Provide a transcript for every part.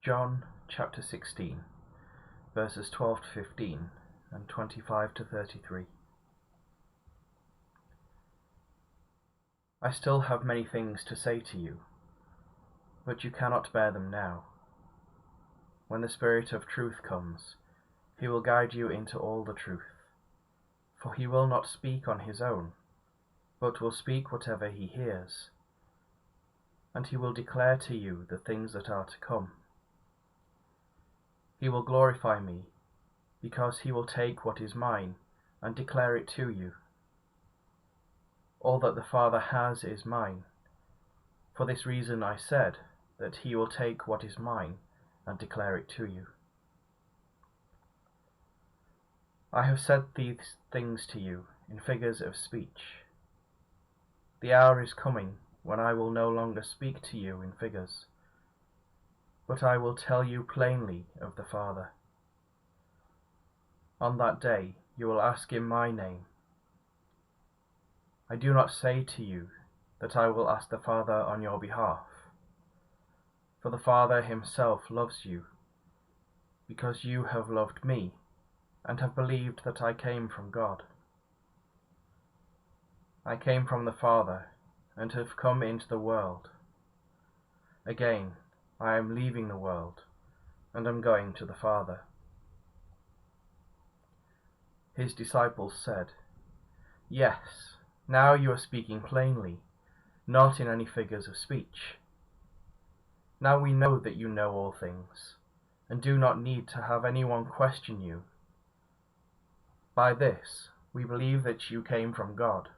John chapter 16, verses 12 to 15 and 25 to 33. I still have many things to say to you, but you cannot bear them now. When the Spirit of truth comes, he will guide you into all the truth. For he will not speak on his own, but will speak whatever he hears, and he will declare to you the things that are to come. He will glorify me, because he will take what is mine and declare it to you. All that the Father has is mine. For this reason I said that he will take what is mine and declare it to you. I have said these things to you in figures of speech. The hour is coming when I will no longer speak to you in figures, but I will tell you plainly of the Father. On that day you will ask in my name. I do not say to you that I will ask the Father on your behalf, for the Father himself loves you, because you have loved me and have believed that I came from God. I came from the Father and have come into the world. Again, I am leaving the world and am going to the Father. His disciples said, "Yes, now you are speaking plainly, not in any figures of speech. Now we know that you know all things, and do not need to have anyone question you. By this, we believe that you came from God."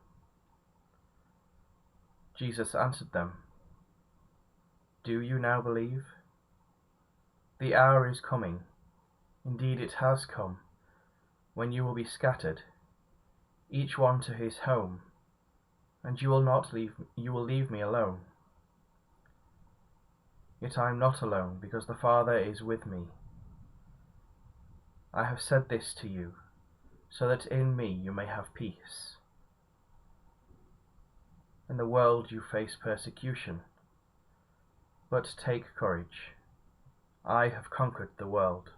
Jesus answered them, "Do you now believe? The hour is coming, indeed it has come, when you will be scattered, each one to his home, and you will leave me alone. Yet I am not alone, because the Father is with me. I have said this to you, so that in me you may have peace. In the world you face persecution, but take courage. I have conquered the world."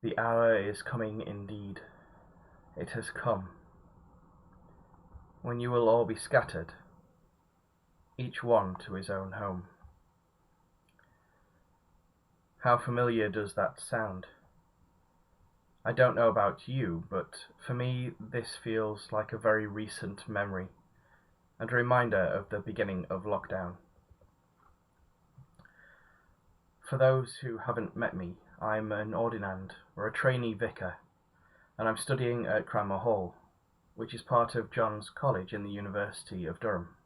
The hour is coming indeed. It has come, when you will all be scattered, each one to his own home. How familiar does that sound? I don't know about you, but for me this feels like a very recent memory and a reminder of the beginning of lockdown. For those who haven't met me, I'm an ordinand or a trainee vicar, and I'm studying at Cranmer Hall, which is part of John's College in the University of Durham.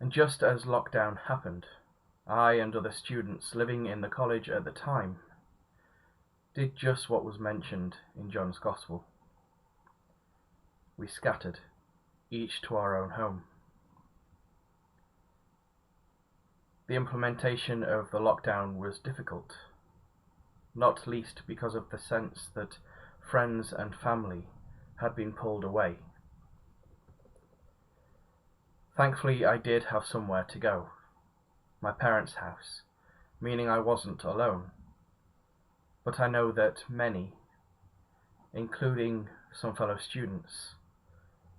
And just as lockdown happened, I and other students living in the college at the time did just what was mentioned in John's Gospel. We scattered, each to our own home. The implementation of the lockdown was difficult, not least because of the sense that friends and family had been pulled away. Thankfully, I did have somewhere to go, my parents' house, meaning I wasn't alone. But I know that many, including some fellow students,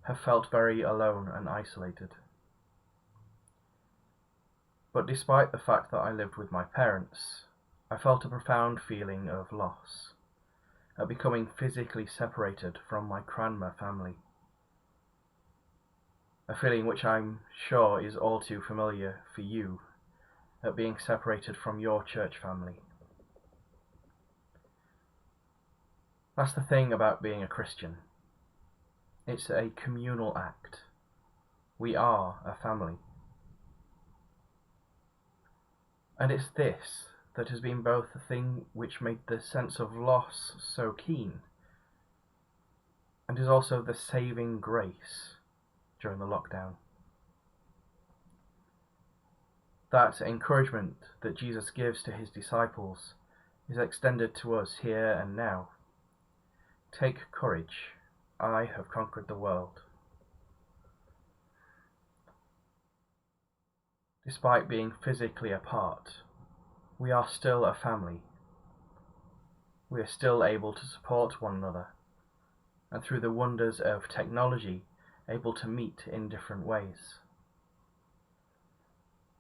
have felt very alone and isolated. But despite the fact that I lived with my parents, I felt a profound feeling of loss, at becoming physically separated from my Cranmer family. A feeling which I'm sure is all too familiar for you, at being separated from your church family. That's the thing about being a Christian. It's a communal act. We are a family. And it's this that has been both the thing which made the sense of loss so keen, and is also the saving grace during the lockdown. That encouragement that Jesus gives to his disciples is extended to us here and now. Take courage, I have conquered the world. Despite being physically apart, we are still a family. We are still able to support one another, and through the wonders of technology, able to meet in different ways.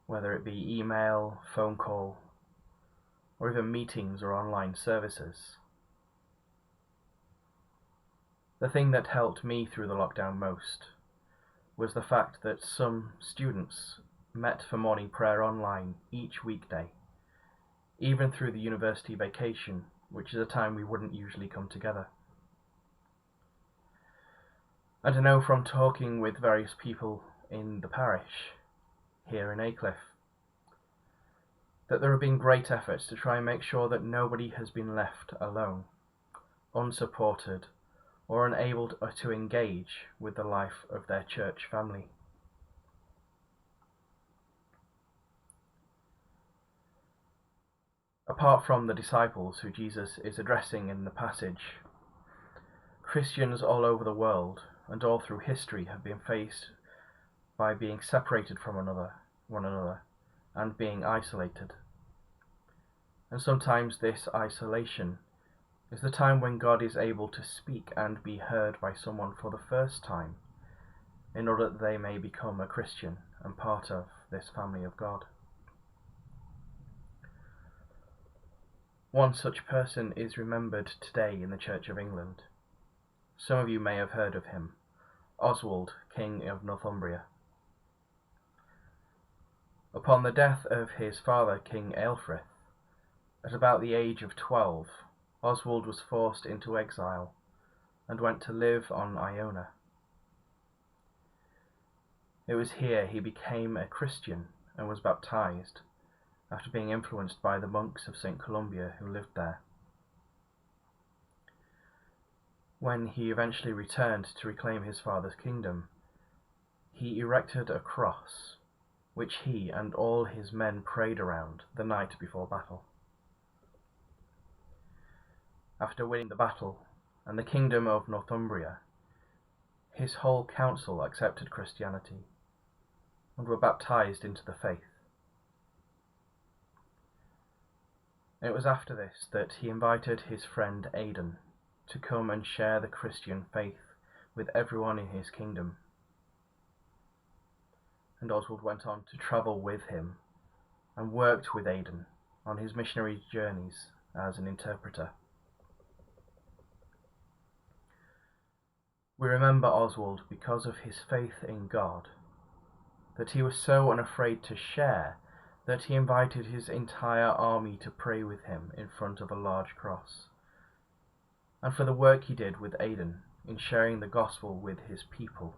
Whether it be email, phone call, or even meetings or online services. The thing that helped me through the lockdown most was the fact that some students met for morning prayer online each weekday, even through the university vacation, which is a time we wouldn't usually come together. And I know from talking with various people in the parish here in Aycliffe that there have been great efforts to try and make sure that nobody has been left alone, unsupported, or unable to engage with the life of their church family. Apart from the disciples who Jesus is addressing in the passage, Christians all over the world and all through history have been faced by being separated from one another and being isolated. And sometimes this isolation is the time when God is able to speak and be heard by someone for the first time, in order that they may become a Christian and part of this family of God. One such person is remembered today in the Church of England. Some of you may have heard of him, Oswald, King of Northumbria. Upon the death of his father, King Aelfrith, at about the age of 12, Oswald was forced into exile and went to live on Iona. It was here he became a Christian and was baptized, after being influenced by the monks of St. Columba who lived there. When he eventually returned to reclaim his father's kingdom, he erected a cross, which he and all his men prayed around the night before battle. After winning the battle and the kingdom of Northumbria, his whole council accepted Christianity and were baptized into the faith. It was after this that he invited his friend Aidan to come and share the Christian faith with everyone in his kingdom. And Oswald went on to travel with him and worked with Aidan on his missionary journeys as an interpreter. We remember Oswald because of his faith in God, that he was so unafraid to share that he invited his entire army to pray with him in front of a large cross, and for the work he did with Aidan in sharing the gospel with his people.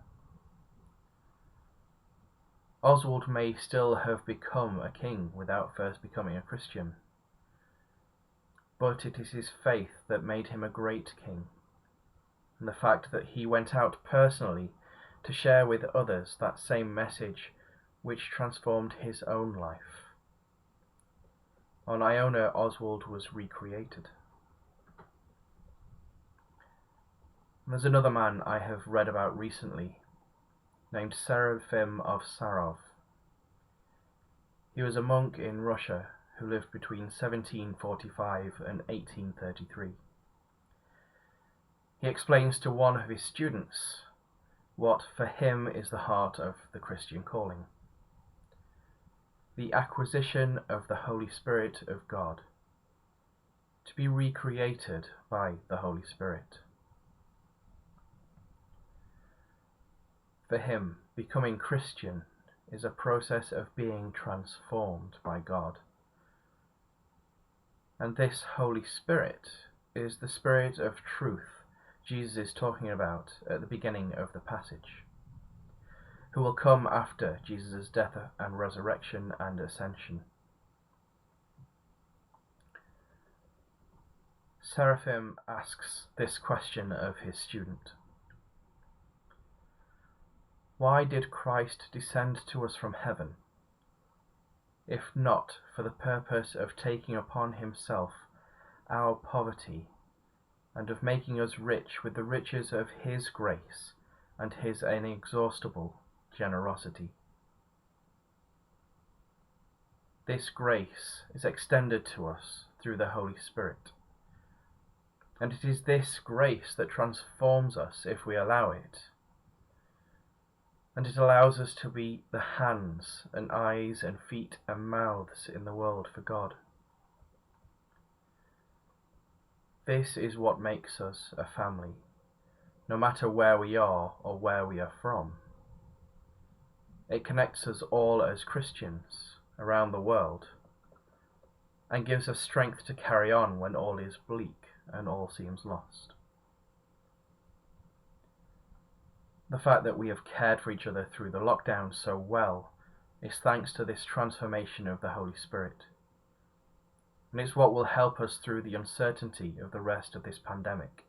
Oswald may still have become a king without first becoming a Christian, but it is his faith that made him a great king, and the fact that he went out personally to share with others that same message which transformed his own life. On Iona, Oswald was recreated. There's another man I have read about recently, named Seraphim of Sarov. He was a monk in Russia who lived between 1745 and 1833. He explains to one of his students what for him is the heart of the Christian calling: the acquisition of the Holy Spirit of God, to be recreated by the Holy Spirit. For him, becoming Christian is a process of being transformed by God. And this Holy Spirit is the Spirit of truth Jesus is talking about at the beginning of the passage, who will come after Jesus' death and resurrection and ascension. Seraphim asks this question of his student: why did Christ descend to us from heaven? if not for the purpose of taking upon himself our poverty, and of making us rich with the riches of his grace and his inexhaustible generosity. This grace is extended to us through the Holy Spirit, and it is this grace that transforms us if we allow it, and it allows us to be the hands and eyes and feet and mouths in the world for God. This is what makes us a family, no matter where we are or where we are from. It connects us all as Christians around the world and gives us strength to carry on when all is bleak and all seems lost. The fact that we have cared for each other through the lockdown so well is thanks to this transformation of the Holy Spirit. And it's what will help us through the uncertainty of the rest of this pandemic.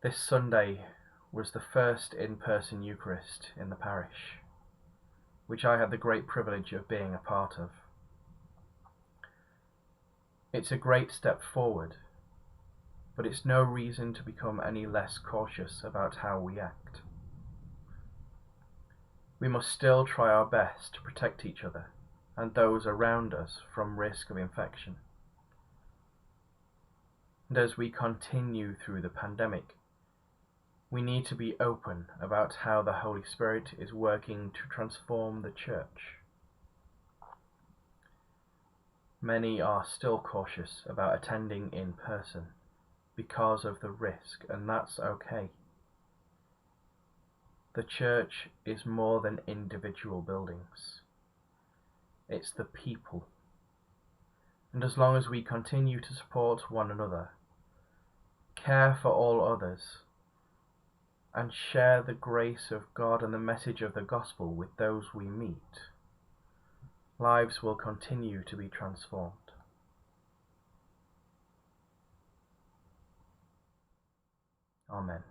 This Sunday was the first in-person Eucharist in the parish, which I had the great privilege of being a part of. It's a great step forward, but it's no reason to become any less cautious about how we act. We must still try our best to protect each other and those around us from risk of infection. And as we continue through the pandemic, we need to be open about how the Holy Spirit is working to transform the Church. Many are still cautious about attending in person because of the risk, and that's okay. The Church is more than individual buildings. It's the people. And as long as we continue to support one another, care for all others, and share the grace of God and the message of the gospel with those we meet, lives will continue to be transformed. Amen.